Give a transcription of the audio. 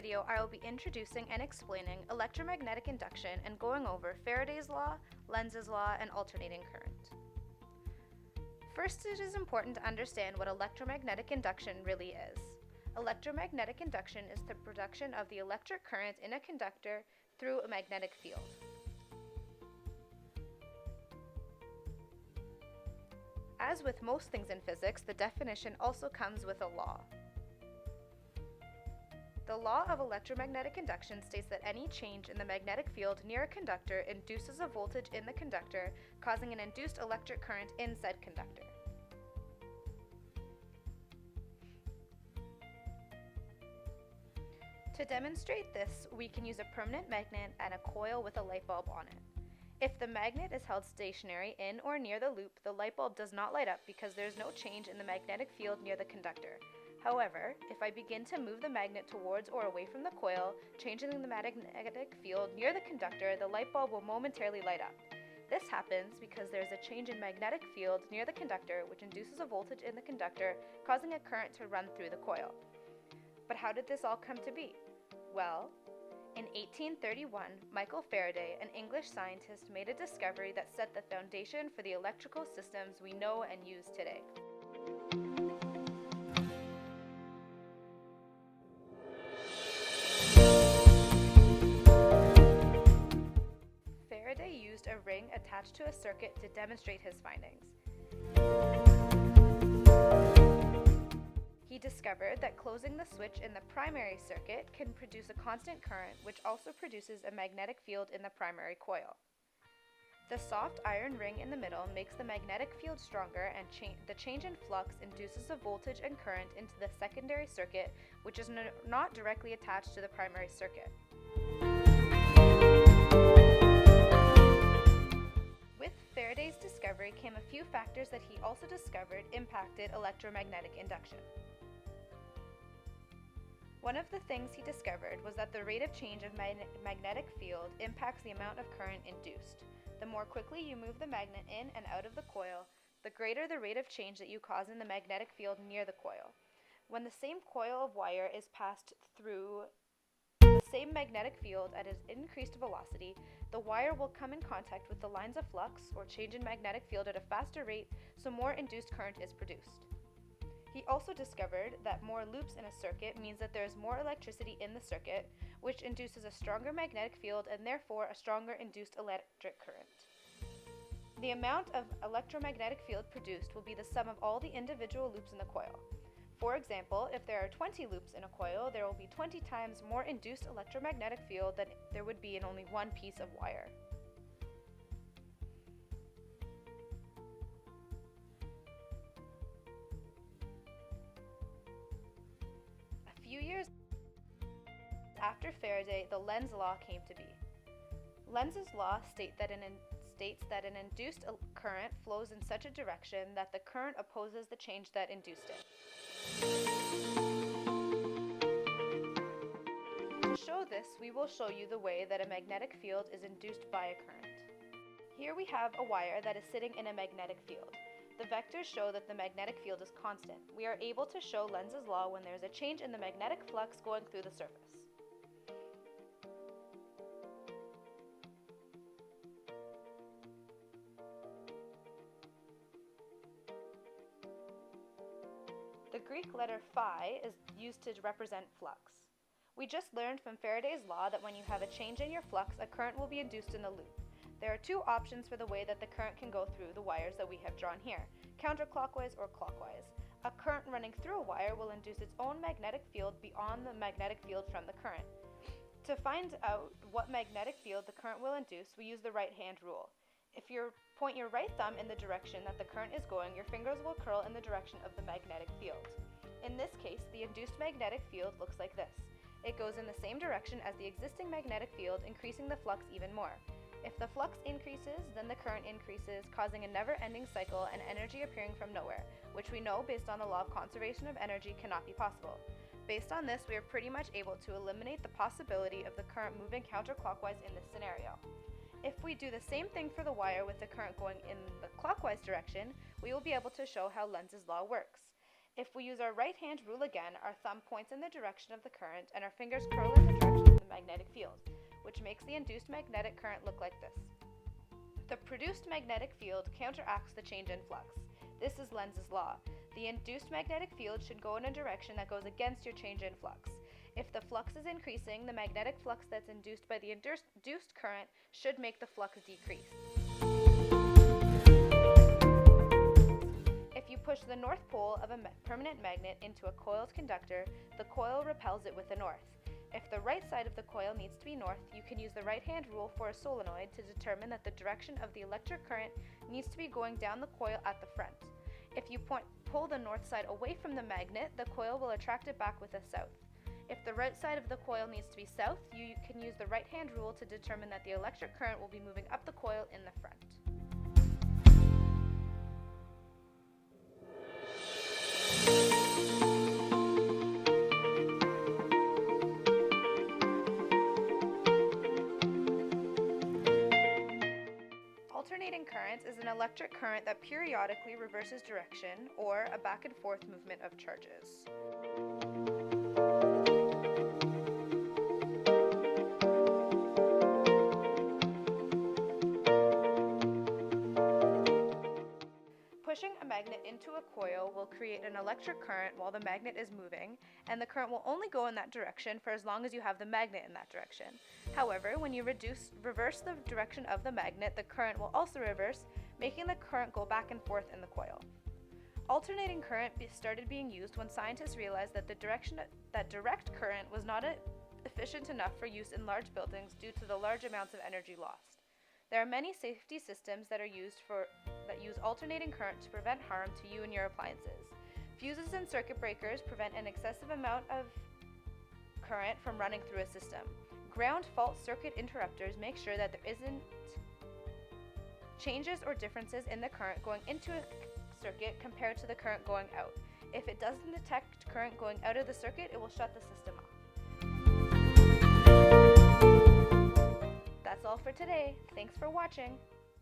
video, I will be introducing and explaining electromagnetic induction and going over Faraday's law, Lenz's law, and alternating current. First, it is important to understand what electromagnetic induction really is. Electromagnetic induction is the production of the electric current in a conductor through a magnetic field. As with most things in physics, the definition also comes with a law. The law of electromagnetic induction states that any change in the magnetic field near a conductor induces a voltage in the conductor, causing an induced electric current in said conductor. To demonstrate this, we can use a permanent magnet and a coil with a light bulb on it. If the magnet is held stationary in or near the loop, the light bulb does not light up because there is no change in the magnetic field near the conductor. However, if I begin to move the magnet towards or away from the coil, changing the magnetic field near the conductor, the light bulb will momentarily light up. This happens because there is a change in magnetic field near the conductor, which induces a voltage in the conductor, causing a current to run through the coil. But how did this all come to be? Well, in 1831, Michael Faraday, an English scientist, made a discovery that set the foundation for the electrical systems we know and use today. Faraday used a ring attached to a circuit to demonstrate his findings. He discovered that closing the switch in the primary circuit can produce a constant current, which also produces a magnetic field in the primary coil. The soft iron ring in the middle makes the magnetic field stronger, and the change in flux induces a voltage and current into the secondary circuit, which is not directly attached to the primary circuit. With Faraday's discovery came a few factors that he also discovered impacted electromagnetic induction. One of the things he discovered was that the rate of change of magnetic field impacts the amount of current induced. The more quickly you move the magnet in and out of the coil, the greater the rate of change that you cause in the magnetic field near the coil. When the same coil of wire is passed through the same magnetic field at an increased velocity, the wire will come in contact with the lines of flux or change in magnetic field at a faster rate, so more induced current is produced. He also discovered that more loops in a circuit means that there is more electricity in the circuit, which induces a stronger magnetic field and therefore a stronger induced electric current. The amount of electromagnetic field produced will be the sum of all the individual loops in the coil. For example, if there are 20 loops in a coil, there will be 20 times more induced electromagnetic field than there would be in only one piece of wire. A few years after Faraday, the Lenz law came to be. Lenz's law states that an induced current flows in such a direction that the current opposes the change that induced it. To show this, we will show you the way that a magnetic field is induced by a current. Here we have a wire that is sitting in a magnetic field. The vectors show that the magnetic field is constant. We are able to show Lenz's law when there is a change in the magnetic flux going through the surface. The Greek letter phi is used to represent flux. We just learned from Faraday's law that when you have a change in your flux, a current will be induced in the loop. There are two options for the way that the current can go through the wires that we have drawn here, counterclockwise or clockwise. A current running through a wire will induce its own magnetic field beyond the magnetic field from the current. To find out what magnetic field the current will induce, we use the right-hand rule. If you point your right thumb in the direction that the current is going, your fingers will curl in the direction of the magnetic field. In this case, the induced magnetic field looks like this. It goes in the same direction as the existing magnetic field, increasing the flux even more. If the flux increases, then the current increases, causing a never-ending cycle and energy appearing from nowhere, which we know based on the law of conservation of energy cannot be possible. Based on this, we are pretty much able to eliminate the possibility of the current moving counterclockwise in this scenario. If we do the same thing for the wire with the current going in the clockwise direction, we will be able to show how Lenz's law works. If we use our right hand rule again, our thumb points in the direction of the current and our fingers curl in the direction of the magnetic field, which makes the induced magnetic current look like this. The produced magnetic field counteracts the change in flux. This is Lenz's law. The induced magnetic field should go in a direction that goes against your change in flux. If the flux is increasing, the magnetic flux that's induced by the induced current should make the flux decrease. If you push the north pole of a permanent magnet into a coiled conductor, the coil repels it with the north. If the right side of the coil needs to be north, you can use the right-hand rule for a solenoid to determine that the direction of the electric current needs to be going down the coil at the front. If you pull the north side away from the magnet, the coil will attract it back with a south. If the right side of the coil needs to be south, you can use the right-hand rule to determine that the electric current will be moving up the coil in the front. Alternating currents is an electric current that periodically reverses direction, or a back and forth movement of charges. Pushing a magnet into a coil will create an electric current while the magnet is moving, and the current will only go in that direction for as long as you have the magnet in that direction. However, when you reverse the direction of the magnet, the current will also reverse, making the current go back and forth in the coil. Alternating current started being used when scientists realized that direct current was not efficient enough for use in large buildings due to the large amounts of energy lost. There are many safety systems that use alternating current to prevent harm to you and your appliances. Fuses and circuit breakers prevent an excessive amount of current from running through a system. Ground fault circuit interrupters make sure that there isn't changes or differences in the current going into a circuit compared to the current going out. If it doesn't detect current going out of the circuit, it will shut the system off. That's all for today. Thanks for watching.